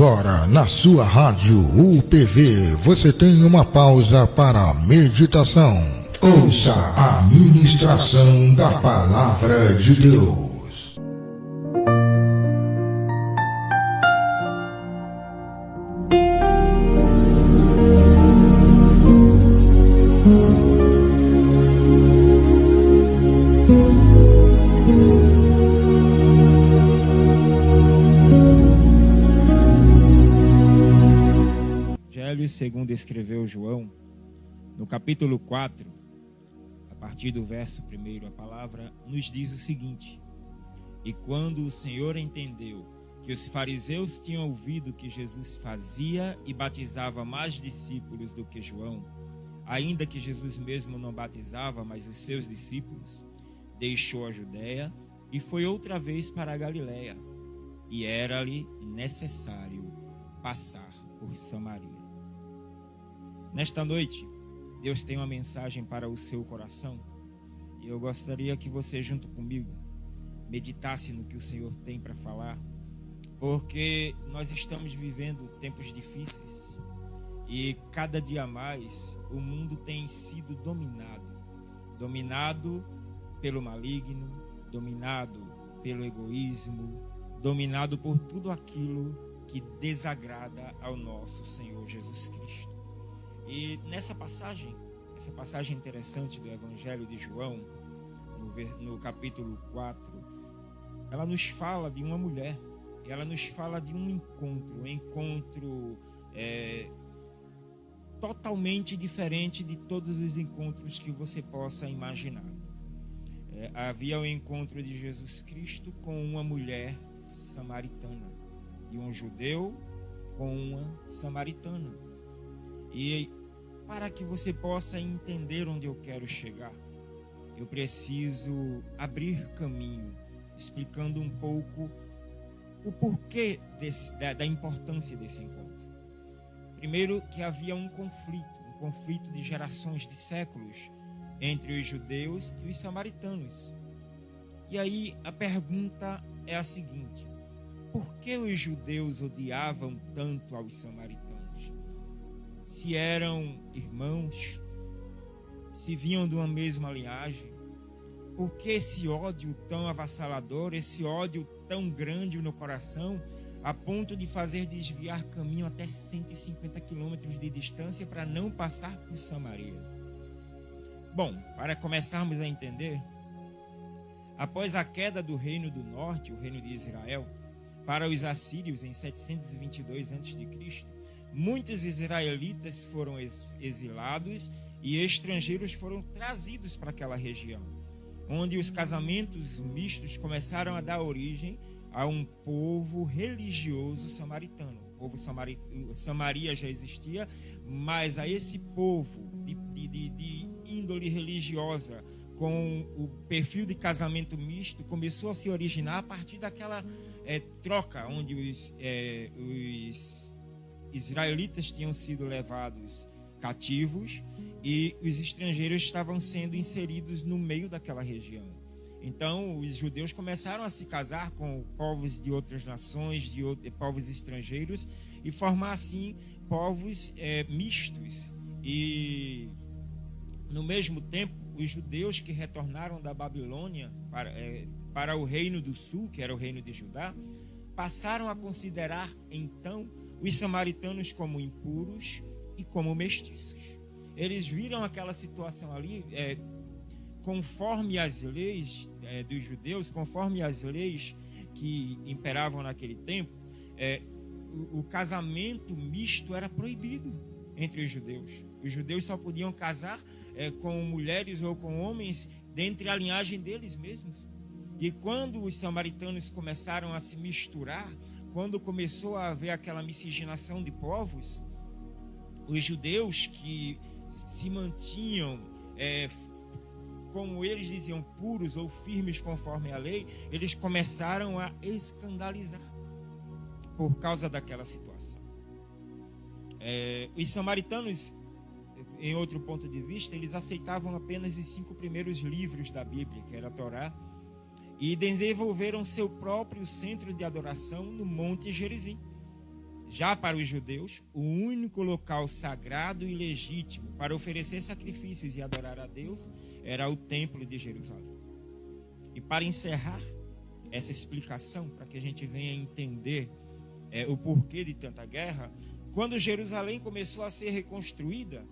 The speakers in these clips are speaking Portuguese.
Agora, na sua rádio UPV, você tem uma pausa para a meditação. Ouça a ministração da Palavra de Deus. Segundo escreveu João, no capítulo 4, a partir do verso 1, a palavra nos diz o seguinte: E quando o Senhor entendeu que os fariseus tinham ouvido que Jesus fazia e batizava mais discípulos do que João, ainda que Jesus mesmo não batizava, mas os seus discípulos, deixou a Judéia e foi outra vez para a Galiléia, e era-lhe necessário passar por Samaria. Nesta noite, Deus tem uma mensagem para o seu coração e eu gostaria que você, junto comigo, meditasse no que o Senhor tem para falar, porque nós estamos vivendo tempos difíceis e cada dia mais o mundo tem sido dominado pelo maligno, dominado pelo egoísmo, dominado por tudo aquilo que desagrada ao nosso Senhor Jesus Cristo. E nessa passagem, essa passagem interessante do Evangelho de João, no capítulo 4, ela nos fala de uma mulher, ela nos fala de um encontro totalmente diferente de todos os encontros que você possa imaginar. Havia o encontro de Jesus Cristo com uma mulher samaritana, de um judeu com uma samaritana. E para que você possa entender onde eu quero chegar, eu preciso abrir caminho, explicando um pouco o porquê da importância desse encontro. Primeiro, que havia um conflito de gerações, de séculos, entre os judeus e os samaritanos. E aí a pergunta é a seguinte: por que os judeus odiavam tanto aos samaritanos? Se eram irmãos, se vinham de uma mesma linhagem, por que esse ódio tão avassalador, esse ódio tão grande no coração, a ponto de fazer desviar caminho até 150 quilômetros de distância para não passar por Samaria? Bom, para começarmos a entender, após a queda do reino do norte, o reino de Israel, para os assírios em 722 a.C., muitos israelitas foram exilados e estrangeiros foram trazidos para aquela região, onde os casamentos mistos começaram a dar origem a um povo religioso samaritano. O povo Samaria já existia, mas a esse povo de índole religiosa, com o perfil de casamento misto, começou a se originar a partir daquela troca, onde os israelitas tinham sido levados cativos e os estrangeiros estavam sendo inseridos no meio daquela região. Então, os judeus começaram a se casar com povos de outras nações, de povos estrangeiros, e formar, assim, povos mistos. E, no mesmo tempo, os judeus que retornaram da Babilônia para o reino do sul, que era o reino de Judá, passaram a considerar, então, os samaritanos como impuros e como mestiços. Eles viram aquela situação ali, conforme as leis dos judeus, conforme as leis que imperavam naquele tempo, o casamento misto era proibido entre os judeus. Os judeus só podiam casar com mulheres ou com homens dentre a linhagem deles mesmos. E quando os samaritanos começaram a se misturar, quando começou a haver aquela miscigenação de povos, os judeus que se mantinham, como eles diziam, puros ou firmes conforme a lei, eles começaram a escandalizar por causa daquela situação. Os samaritanos, em outro ponto de vista, eles aceitavam apenas os 5 primeiros livros da Bíblia, que era a Torá, e desenvolveram seu próprio centro de adoração no Monte Gerizim. Já para os judeus, o único local sagrado e legítimo para oferecer sacrifícios e adorar a Deus era o Templo de Jerusalém. E para encerrar essa explicação, para que a gente venha entender o porquê de tanta guerra, quando Jerusalém começou a ser reconstruída,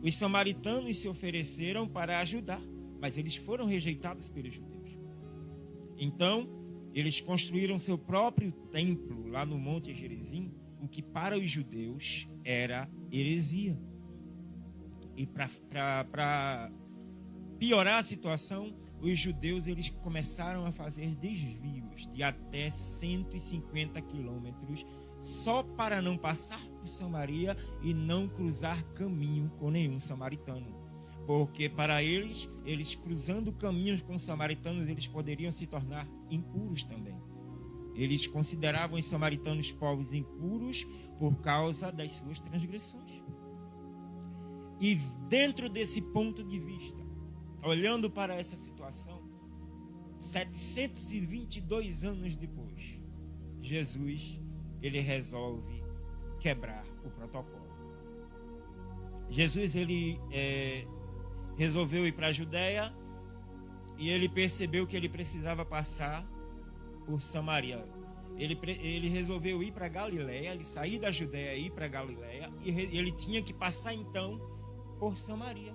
os samaritanos se ofereceram para ajudar, mas eles foram rejeitados pelos judeus. Então, eles construíram seu próprio templo lá no Monte Gerizim, o que para os judeus era heresia. E para piorar a situação, os judeus eles começaram a fazer desvios de até 150 quilômetros só para não passar por Samaria e não cruzar caminho com nenhum samaritano. Porque para eles cruzando caminhos com os samaritanos, eles poderiam se tornar impuros também. Eles consideravam os samaritanos povos impuros por causa das suas transgressões. E dentro desse ponto de vista, olhando para essa situação, 722 anos depois, Jesus, ele resolve quebrar o protocolo. Jesus, ele resolveu ir para a Judéia e ele percebeu que ele precisava passar por Samaria. Ele resolveu ir para Galiléia, ele sair da Judéia e ir para Galiléia, e ele tinha que passar então por Samaria.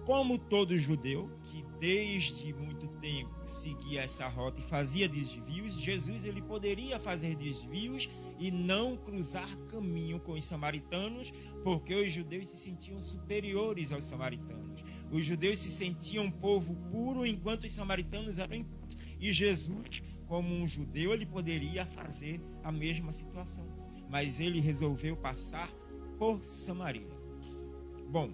Como todo judeu que desde muito tempo seguia essa rota e fazia desvios, Jesus ele poderia fazer desvios e não cruzar caminho com os samaritanos, porque os judeus se sentiam superiores aos samaritanos. Os judeus se sentiam um povo puro, enquanto os samaritanos eram impuros. E Jesus, como um judeu, ele poderia fazer a mesma situação. Mas ele resolveu passar por Samaria. Bom,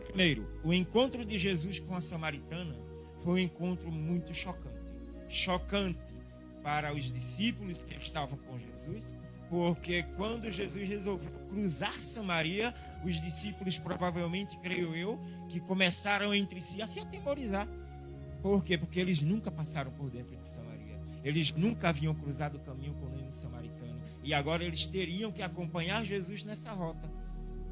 primeiro, o encontro de Jesus com a samaritana foi um encontro muito chocante. Chocante para os discípulos que estavam com Jesus, porque quando Jesus resolveu cruzar Samaria, os discípulos provavelmente, creio eu, que começaram entre si a se atemorizar. Por quê? Porque eles nunca passaram por dentro de Samaria. Eles nunca haviam cruzado o caminho com nenhum samaritano. E agora eles teriam que acompanhar Jesus nessa rota.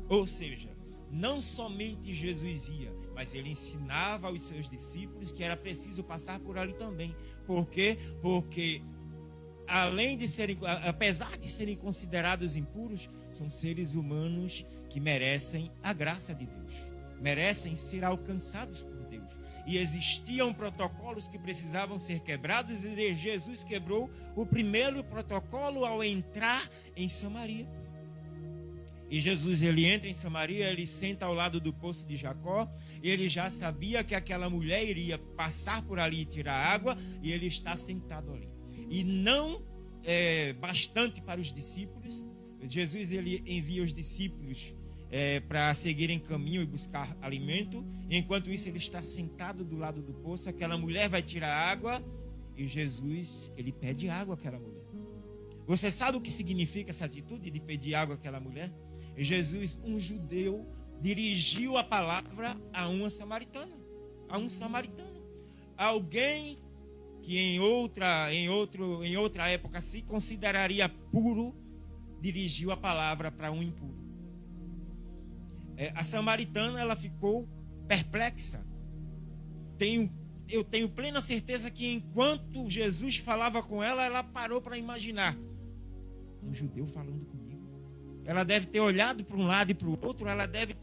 Ou seja, não somente Jesus ia, mas ele ensinava aos seus discípulos que era preciso passar por ali também. Por quê? Porque apesar de serem considerados impuros, são seres humanos que merecem a graça de Deus, merecem ser alcançados por Deus. E existiam protocolos que precisavam ser quebrados, e Jesus quebrou o primeiro protocolo ao entrar em Samaria. E Jesus, ele entra em Samaria, ele senta ao lado do poço de Jacó, e ele já sabia que aquela mulher iria passar por ali e tirar água, e ele está sentado ali. E não bastante para os discípulos, Jesus, ele envia os discípulos para seguirem caminho e buscar alimento. Enquanto isso, ele está sentado do lado do poço, aquela mulher vai tirar água, e Jesus, ele pede água àquela mulher. Você sabe o que significa essa atitude de pedir água àquela mulher? Jesus, um judeu, dirigiu a palavra a uma samaritana, a um samaritano, alguém que em outra época se consideraria puro, dirigiu a palavra para um impuro. A samaritana, ela ficou perplexa. Eu tenho plena certeza que enquanto Jesus falava com ela, ela parou para imaginar: um judeu falando comigo. Ela deve ter olhado para um lado e para o outro,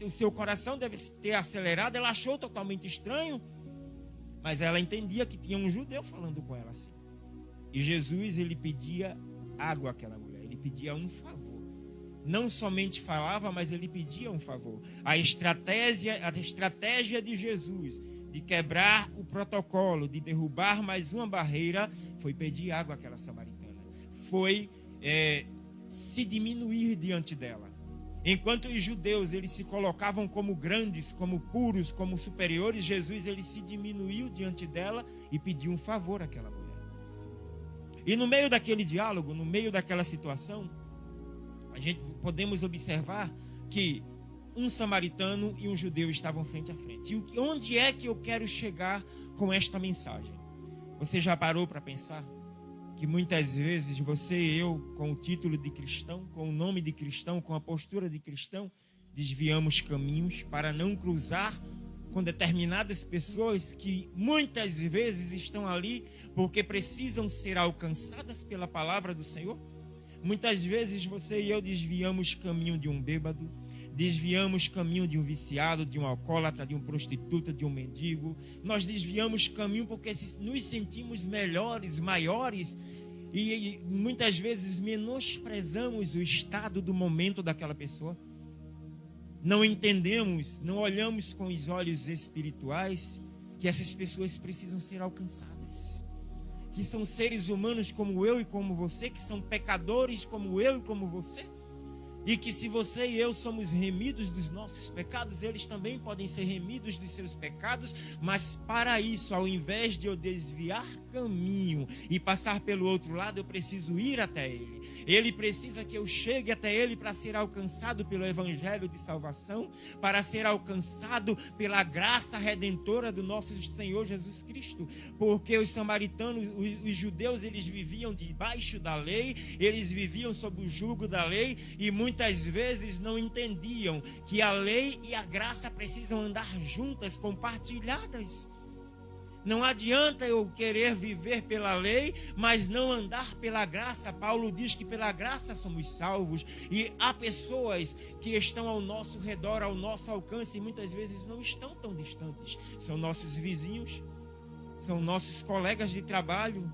o seu coração deve ter acelerado, ela achou totalmente estranho, mas ela entendia que tinha um judeu falando com ela assim. E Jesus, ele pedia água àquela mulher, ele pedia um favor. Não somente falava, mas ele pedia um favor. A estratégia de Jesus de quebrar o protocolo, de derrubar mais uma barreira, foi pedir água àquela samaritana. Foi se diminuir diante dela. Enquanto os judeus eles se colocavam como grandes, como puros, como superiores, Jesus ele se diminuiu diante dela e pediu um favor àquela mulher. E no meio daquele diálogo, no meio daquela situação, a gente podemos observar que um samaritano e um judeu estavam frente a frente. E onde é que eu quero chegar com esta mensagem? Você já parou para pensar? que muitas vezes você e eu, com o título de cristão, com o nome de cristão, com a postura de cristão, desviamos caminhos para não cruzar com determinadas pessoas que muitas vezes estão ali porque precisam ser alcançadas pela palavra do Senhor. Muitas vezes você e eu desviamos caminho de um bêbado, desviamos caminho de um viciado, de um alcoólatra, de um prostituta, de um mendigo. Nós desviamos caminho porque nos sentimos melhores, maiores e muitas vezes menosprezamos o estado do momento daquela pessoa. Não entendemos, não olhamos com os olhos espirituais que essas pessoas precisam ser alcançadas. Que são seres humanos como eu e como você, que são pecadores como eu e como você. E que se você e eu somos remidos dos nossos pecados, eles também podem ser remidos dos seus pecados. Mas para isso, ao invés de eu desviar caminho e passar pelo outro lado, eu preciso ir até ele. Ele precisa que eu chegue até ele para ser alcançado pelo evangelho de salvação, para ser alcançado pela graça redentora do nosso Senhor Jesus Cristo. Porque os samaritanos, os judeus, eles viviam debaixo da lei, eles viviam sob o jugo da lei e muitas vezes não entendiam que a lei e a graça precisam andar juntas, compartilhadas. Não adianta eu querer viver pela lei, mas não andar pela graça. Paulo diz que pela graça somos salvos. E há pessoas que estão ao nosso redor, ao nosso alcance, e muitas vezes não estão tão distantes. São nossos vizinhos, são nossos colegas de trabalho,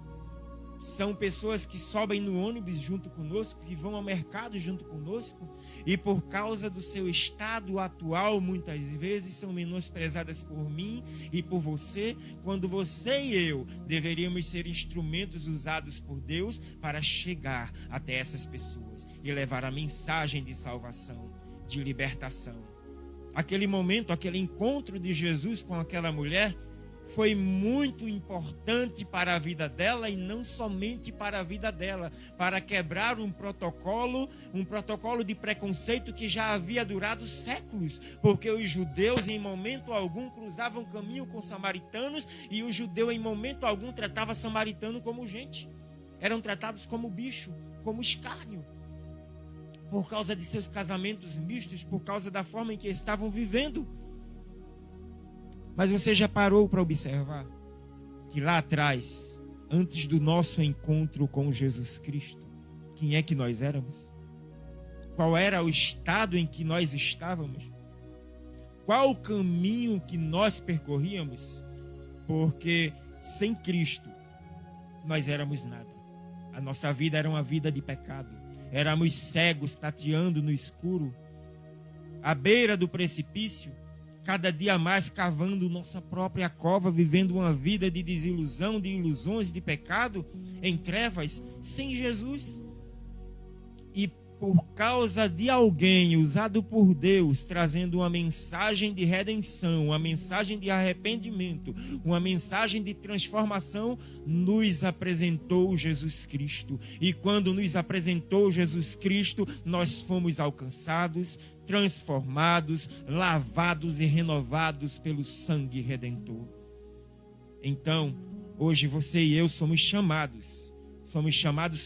são pessoas que sobem no ônibus junto conosco, que vão ao mercado junto conosco, e por causa do seu estado atual, muitas vezes são menosprezadas por mim e por você, quando você e eu deveríamos ser instrumentos usados por Deus para chegar até essas pessoas e levar a mensagem de salvação, de libertação. Aquele momento, aquele encontro de Jesus com aquela mulher foi muito importante para a vida dela e não somente para a vida dela, para quebrar um protocolo de preconceito que já havia durado séculos, porque os judeus em momento algum cruzavam caminho com samaritanos e o judeu em momento algum tratava samaritano como gente. Eram tratados como bicho, como escárnio, por causa de seus casamentos mistos, por causa da forma em que estavam vivendo. Mas você já parou para observar que lá atrás, antes do nosso encontro com Jesus Cristo, quem é que nós éramos? Qual era o estado em que nós estávamos? Qual o caminho que nós percorríamos? Porque sem Cristo nós éramos nada. A nossa vida era uma vida de pecado. Éramos cegos, tateando no escuro, à beira do precipício, cada dia mais cavando nossa própria cova, vivendo uma vida de desilusão, de ilusões, de pecado, em trevas, sem Jesus. E por causa de alguém usado por Deus, trazendo uma mensagem de redenção, uma mensagem de arrependimento, uma mensagem de transformação, nos apresentou Jesus Cristo. E quando nos apresentou Jesus Cristo, nós fomos alcançados, transformados, lavados e renovados pelo sangue redentor. Então, hoje você e eu somos chamados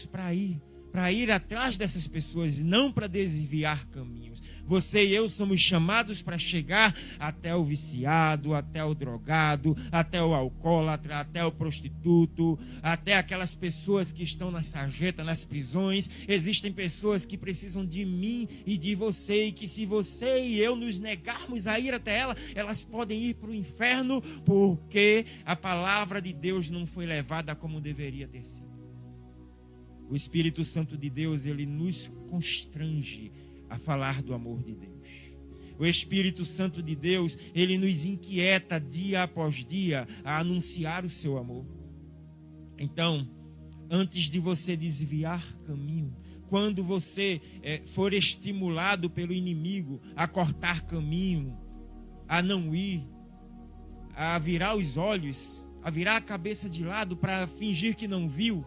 para ir atrás dessas pessoas, não para desviar caminhos. Você e eu somos chamados para chegar até o viciado, até o drogado, até o alcoólatra, até o prostituto, até aquelas pessoas que estão na sarjeta, nas prisões. Existem pessoas que precisam de mim e de você, e que se você e eu nos negarmos a ir até elas podem ir para o inferno, porque a palavra de Deus não foi levada como deveria ter sido. O Espírito Santo de Deus, ele nos constrange a falar do amor de Deus. O Espírito Santo de Deus, ele nos inquieta dia após dia a anunciar o seu amor. Então, antes de você desviar caminho, quando você for estimulado pelo inimigo a cortar caminho, a não ir, a virar os olhos, a virar a cabeça de lado para fingir que não viu,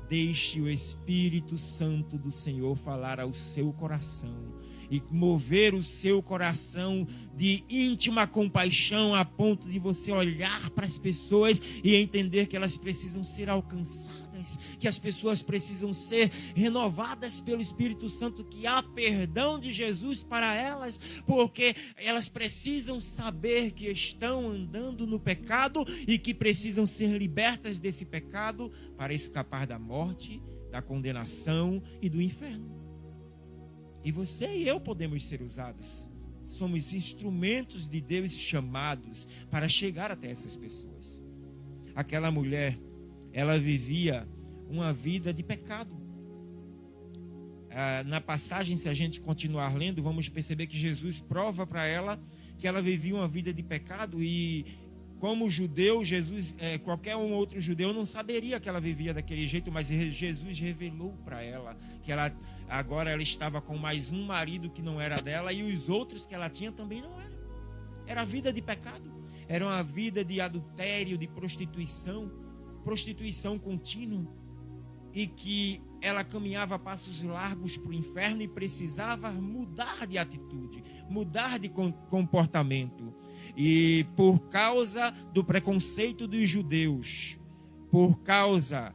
deixe o Espírito Santo do Senhor falar ao seu coração e mover o seu coração de íntima compaixão a ponto de você olhar para as pessoas e entender que elas precisam ser alcançadas. renovadas, que as pessoas precisam ser renovadas pelo Espírito Santo, que há perdão de Jesus para elas, porque elas precisam saber que estão andando no pecado e que precisam ser libertas desse pecado para escapar da morte, da condenação e do inferno. E você e eu podemos ser usados. Somos instrumentos de Deus chamados para chegar até essas pessoas. Aquela mulher, ela vivia uma vida de pecado. Na passagem, se a gente continuar lendo, vamos perceber que Jesus prova para ela que ela vivia uma vida de pecado, e como judeu, Jesus, qualquer um outro judeu não saberia que ela vivia daquele jeito, mas Jesus revelou para ela que agora ela estava com mais um marido que não era dela, e os outros que ela tinha também não eram. Era a vida de pecado, era uma vida de adultério, de prostituição contínua, e que ela caminhava a passos largos para o inferno e precisava mudar de atitude, mudar de comportamento. E por causa do preconceito dos judeus, por causa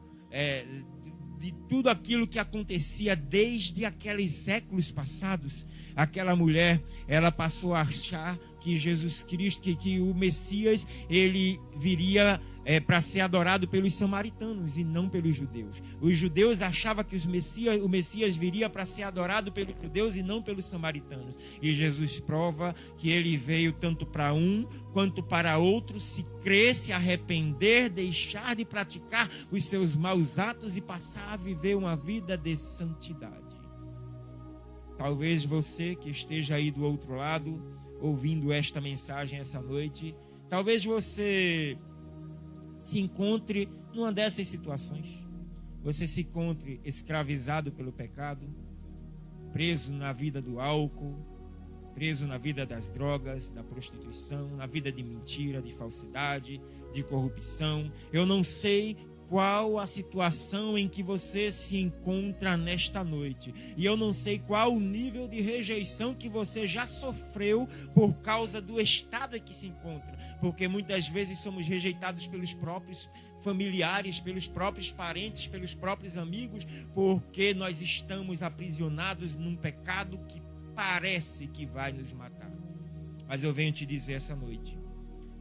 de tudo aquilo que acontecia desde aqueles séculos passados, aquela mulher, ela passou a achar que Jesus Cristo, que o Messias, ele viria para ser adorado pelos samaritanos e não pelos judeus. Os judeus achavam que o Messias viria para ser adorado pelos judeus e não pelos samaritanos. E Jesus prova que ele veio tanto para um quanto para outro se crer, se arrepender, deixar de praticar os seus maus atos e passar a viver uma vida de santidade. Talvez você que esteja aí do outro lado, ouvindo esta mensagem essa noite, talvez você se encontre numa dessas situações. Você se encontre escravizado pelo pecado, preso na vida do álcool, preso na vida das drogas, da prostituição, na vida de mentira, de falsidade, de corrupção. Eu não sei qual a situação em que você se encontra nesta noite, e eu não sei qual o nível de rejeição que você já sofreu por causa do estado em que se encontra, porque muitas vezes somos rejeitados pelos próprios familiares, pelos próprios parentes, pelos próprios amigos, porque nós estamos aprisionados num pecado que parece que vai nos matar. Mas eu venho te dizer essa noite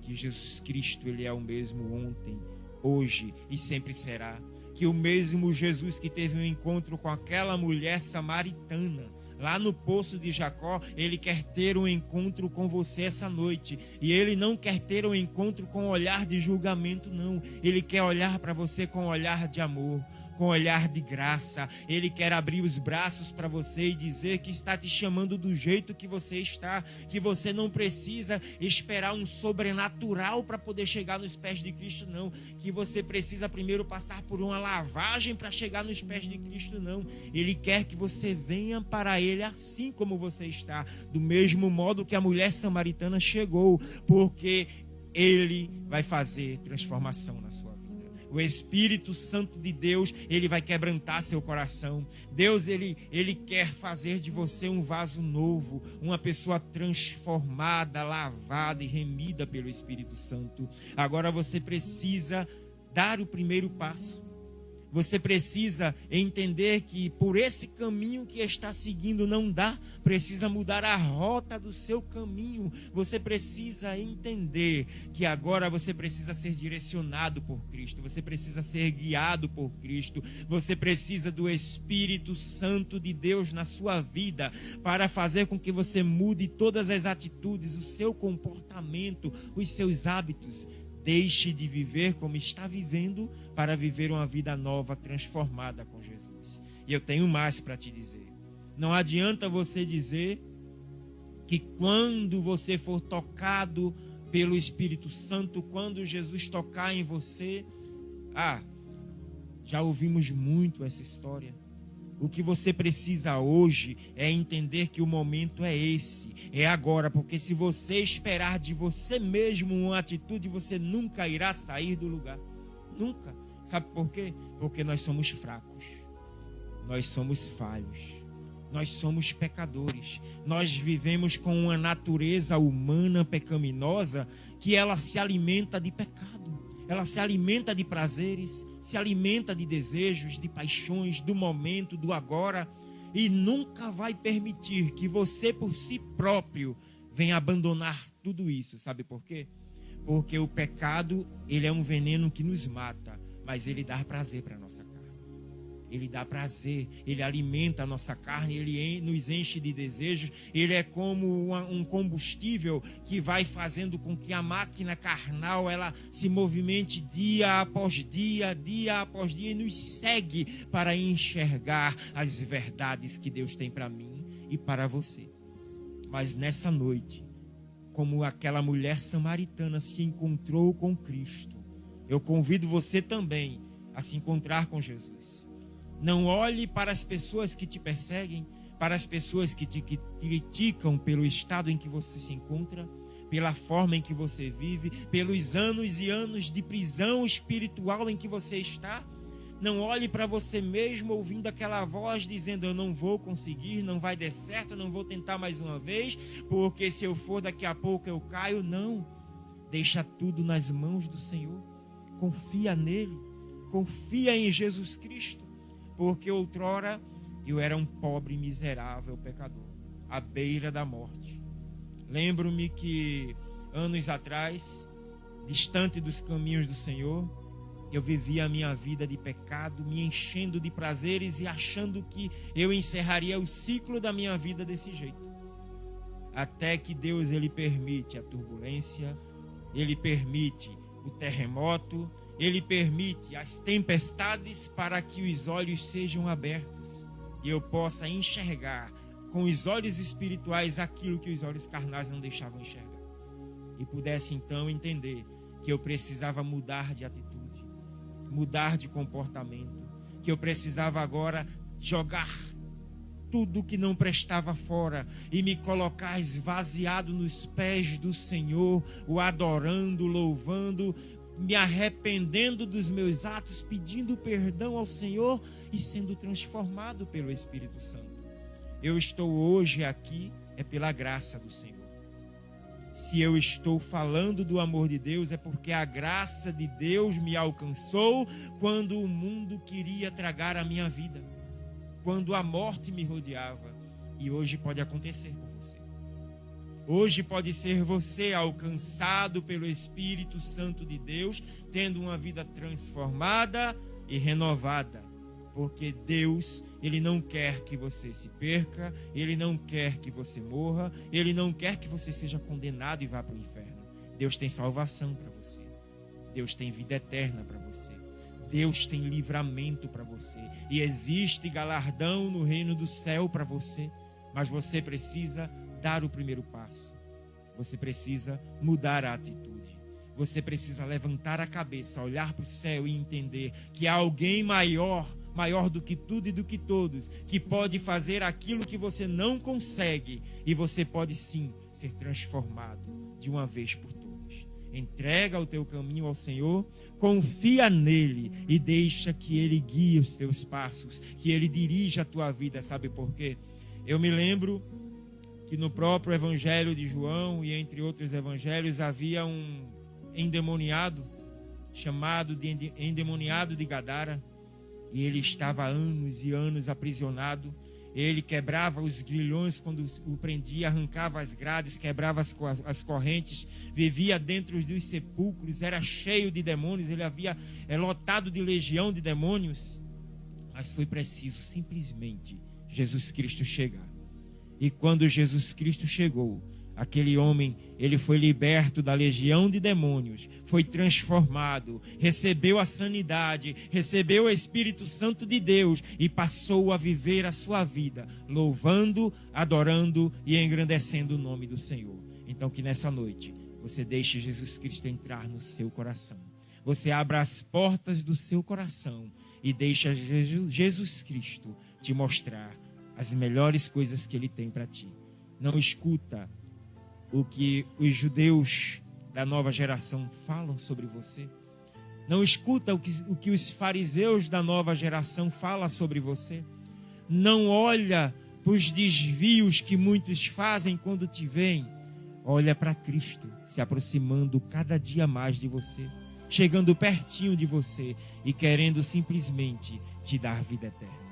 que Jesus Cristo, ele é o mesmo ontem, hoje e sempre será. Que o mesmo Jesus que teve um encontro com aquela mulher samaritana lá no poço de Jacó, ele quer ter um encontro com você essa noite. E ele não quer ter um encontro com olhar de julgamento, não. Ele quer olhar para você com olhar de amor, com olhar de graça. Ele quer abrir os braços para você e dizer que está te chamando do jeito que você está, que você não precisa esperar um sobrenatural para poder chegar nos pés de Cristo, não. Que você precisa primeiro passar por uma lavagem para chegar nos pés de Cristo, não. Ele quer que você venha para Ele assim como você está, do mesmo modo que a mulher samaritana chegou, porque Ele vai fazer transformação na sua vida. O Espírito Santo de Deus, ele vai quebrantar seu coração. Deus, ele quer fazer de você um vaso novo, uma pessoa transformada, lavada e remida pelo Espírito Santo. Agora você precisa dar o primeiro passo. Você precisa entender que por esse caminho que está seguindo não dá. Precisa mudar a rota do seu caminho. Você precisa entender que agora você precisa ser direcionado por Cristo. Você precisa ser guiado por Cristo. Você precisa do Espírito Santo de Deus na sua vida para fazer com que você mude todas as atitudes, o seu comportamento, os seus hábitos. Deixe de viver como está vivendo para viver uma vida nova, transformada com Jesus. E eu tenho mais para te dizer. Não adianta você dizer que quando você for tocado pelo Espírito Santo, quando Jesus tocar em você, já ouvimos muito essa história. O que você precisa hoje é entender que o momento é esse, é agora, porque se você esperar de você mesmo uma atitude, você nunca irá sair do lugar. Nunca. Sabe por quê? Porque nós somos fracos, nós somos falhos, nós somos pecadores, nós vivemos com uma natureza humana pecaminosa que ela se alimenta de pecado. ela se alimenta de prazeres, se alimenta de desejos, de paixões, do momento, do agora, e nunca vai permitir que você por si próprio venha abandonar tudo isso. Sabe por quê? Porque o pecado, ele é um veneno que nos mata, mas ele dá prazer para a nossa carne. Ele dá prazer, ele alimenta a nossa carne, ele nos enche de desejos. Ele é como um combustível que vai fazendo com que a máquina carnal ela se movimente dia após dia, e nos segue para enxergar as verdades que Deus tem para mim e para você. Mas nessa noite, como aquela mulher samaritana se encontrou com Cristo, eu convido você também a se encontrar com Jesus. Não olhe para as pessoas que te perseguem, para as pessoas que te criticam pelo estado em que você se encontra, pela forma em que você vive, pelos anos e anos de prisão espiritual em que você está. Não olhe para você mesmo ouvindo aquela voz dizendo: eu não vou conseguir, não vai dar certo, não vou tentar mais uma vez, porque se eu for daqui a pouco eu caio. Não, deixa tudo nas mãos do Senhor. Confia nele, confia em Jesus Cristo. Porque outrora eu era um pobre, miserável pecador, à beira da morte. Lembro-me que anos atrás, distante dos caminhos do Senhor, eu vivia a minha vida de pecado, me enchendo de prazeres e achando que eu encerraria o ciclo da minha vida desse jeito. Até que Deus, ele permite a turbulência, ele permite o terremoto, ele permite as tempestades para que os olhos sejam abertos e eu possa enxergar com os olhos espirituais aquilo que os olhos carnais não deixavam enxergar. E pudesse então entender que eu precisava mudar de atitude, mudar de comportamento, que eu precisava agora jogar tudo que não prestava fora e me colocar esvaziado nos pés do Senhor, o adorando, louvando, me arrependendo dos meus atos, pedindo perdão ao Senhor e sendo transformado pelo Espírito Santo. Eu estou hoje aqui é pela graça do Senhor. Se eu estou falando do amor de Deus, é porque a graça de Deus me alcançou quando o mundo queria tragar a minha vida, quando a morte me rodeava. E hoje pode acontecer com você. Hoje pode ser você alcançado pelo Espírito Santo de Deus, tendo uma vida transformada e renovada. Porque Deus, ele não quer que você se perca, ele não quer que você morra, ele não quer que você seja condenado e vá para o inferno. Deus tem salvação para você. Deus tem vida eterna para você. Deus tem livramento para você. E existe galardão no reino do céu para você. Mas você precisa dar o primeiro passo. Você precisa mudar a atitude. Você precisa levantar a cabeça, olhar para o céu e entender que há alguém maior do que tudo e do que todos, que pode fazer aquilo que você não consegue. E você pode sim ser transformado de uma vez por todas. Entrega o teu caminho ao Senhor, confia nele e deixa que ele guie os teus passos, que ele dirija a tua vida. Sabe por quê? Eu me lembro que no próprio Evangelho de João e entre outros evangelhos havia um endemoniado chamado de endemoniado de Gadara, e ele estava há anos e anos aprisionado. Ele quebrava os grilhões quando o prendia, arrancava as grades, quebrava as correntes, vivia dentro dos sepulcros, era cheio de demônios, ele havia lotado de legião de demônios. Mas foi preciso simplesmente Jesus Cristo chegar. E quando Jesus Cristo chegou, aquele homem, ele foi liberto da legião de demônios, foi transformado, recebeu a sanidade, recebeu o Espírito Santo de Deus e passou a viver a sua vida, louvando, adorando e engrandecendo o nome do Senhor. Então que nessa noite você deixe Jesus Cristo entrar no seu coração. Você abra as portas do seu coração e deixa Jesus Cristo te mostrar as melhores coisas que ele tem para ti. Não escuta o que os judeus da nova geração falam sobre você. Não escuta o que os fariseus da nova geração falam sobre você. Não olha para os desvios que muitos fazem quando te veem. Olha para Cristo se aproximando cada dia mais de você. chegando pertinho de você e querendo simplesmente te dar vida eterna.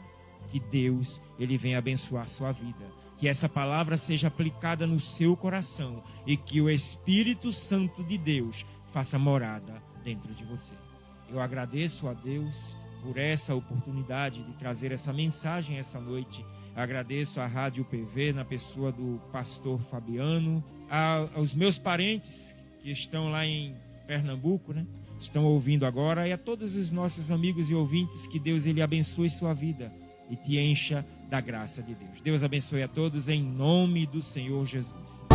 Que Deus, Ele venha abençoar a sua vida. Que essa palavra seja aplicada no seu coração e que o Espírito Santo de Deus faça morada dentro de você. Eu agradeço a Deus por essa oportunidade de trazer essa mensagem essa noite. Agradeço à Rádio PV, na pessoa do pastor Fabiano, aos meus parentes que estão lá em Pernambuco, né? Estão ouvindo agora, e a todos os nossos amigos e ouvintes, que Deus Ele abençoe sua vida e te encha da graça de Deus. Deus abençoe a todos em nome do Senhor Jesus.